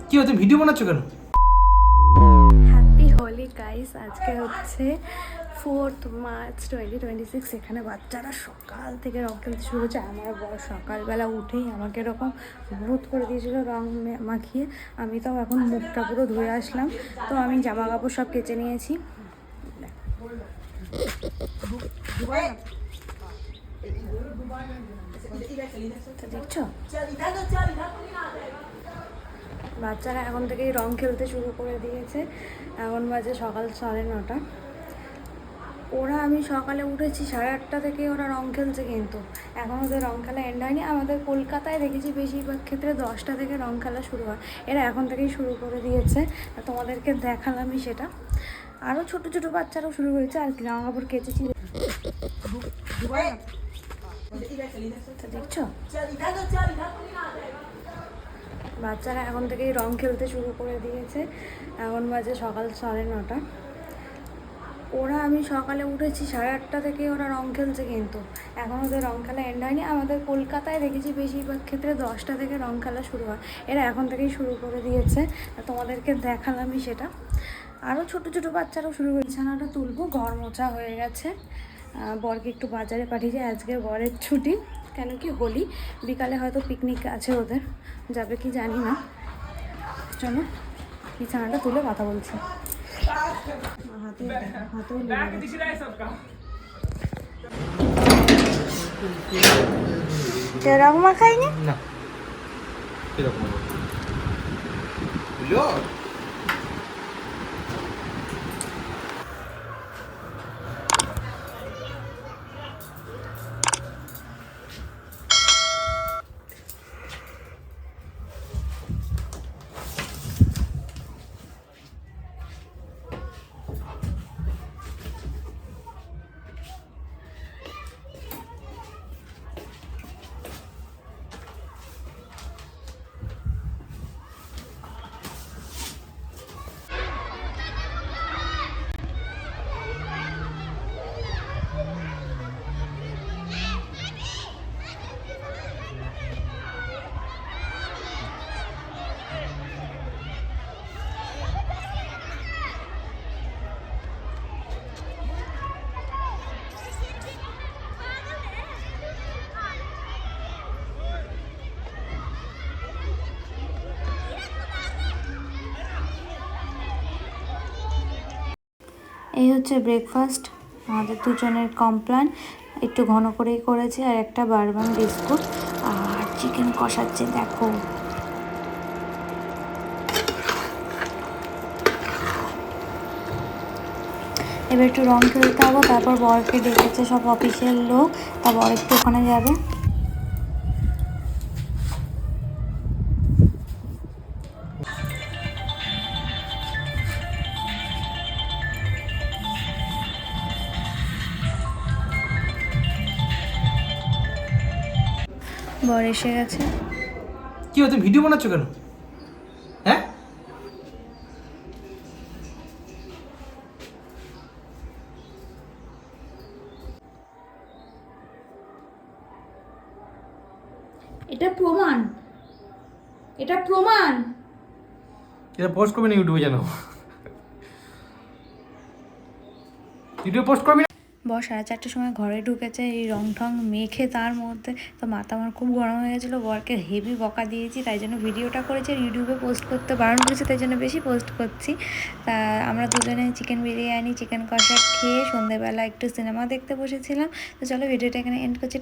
কি হচ্ছে, ভিডিও বানাচ্ছ কেন? Happy Holi guys. আজকে হচ্ছে 4th মার্চ 2026। এখানে বাচ্চারা সকাল থেকে রং খেলতে শুরু হচ্ছে। আমার বড় সকালবেলা উঠেই আমাকে এরকম হলুদ করে দিয়েছিল রং মাখিয়ে। আমি তাও এখন মুখটা পুরো ধুয়ে আসলাম। তো আমি জামা কাপড় সব কেচে নিয়েছি। দেখছো, বাচ্চারা এখন থেকেই রং খেলতে শুরু করে দিয়েছে। এখন বাজে সকাল 9:30। আমি সকালে উঠেছি 8:30 থেকে ওরা রং খেলছে, কিন্তু এখন ওদের রং খেলা এন্ড হয়নি। আমাদের কলকাতায় দেখেছি বেশিরভাগ ক্ষেত্রে 10টা থেকে রং খেলা শুরু হয়, এরা এখন থেকেই শুরু করে দিয়েছে। তোমাদেরকে দেখালামই সেটা। আরও ছোটো ছোটো বাচ্চারাও শুরু হয়েছে। আর কি জামা কাপড় কেচেছি, দেখছো, বাচ্চারা এখন থেকেই রং খেলতে শুরু করে দিয়েছে। এখন বাজে সকাল 9:30। আমি সকালে উঠেছি 8:30 থেকে ওরা রং খেলছে, কিন্তু এখন ওদের রং খেলা এন্ড হয়নি। আমাদের কলকাতায় দেখেছি বেশিরভাগ ক্ষেত্রে 10টা থেকে রং খেলা শুরু হয়, এরা এখন থেকেই শুরু করে দিয়েছে। তোমাদেরকে দেখালামই সেটা। আরও ছোটো ছোটো বাচ্চারাও শুরু হয়েছে। বিছানাটা তুলবো, ঘর মোছা হয়ে গেছে। বরকে একটু বাজারে পাঠিয়েছে, আজকে বরের ছুটি, কেন কি হোলি। বিকালে হয়তো পিকনিক আছে ওদের, যাবে কি জানি না। চলো বিছানাটা তুলে কথা বলছি। রং মাখাইনি না, এরকম এই হচ্ছে ব্রেকফাস্ট। আমাদের দুজনের কমপ্লান, একটু ঘন করেই করেছি, আর একটা বারবান বিস্কুট। আর চিকেন কষাচ্ছে, দেখো। এবার একটু রং খেলতে হবো, তারপর বরকে ডেকেছে সব অফিসিয়াল লোক, তারপর একটু ওখানে যাবে। বর এসে গেছে। কি হচ্ছে, ভিডিও বানাচ্ছ কেন? হ্যাঁ, এটা প্রমাণ, এটা প্রমাণ। এটা পোস্ট করবি না ইউটিউবে, জানো? ভিডিও পোস্ট করবি না। বর 4:30টার সময় ঘরে ঢুকেছে, এই রং ঠং মেখে, তার মধ্যে তো মাথা আমার খুব গরম হয়ে গেছিলো। বরকে হেভি বকা দিয়েছি, তাই জন্য ভিডিওটা করেছি। আর ইউটিউবে পোস্ট করতে বারণ করেছে, তাই জন্য বেশি পোস্ট করছি। তা আমরা দুজনে চিকেন বিরিয়ানি, চিকেন কষা খেয়ে সন্ধেবেলা একটু সিনেমা দেখতে বসেছিলাম। তো চলো ভিডিওটা এখানে এন্ড করছি।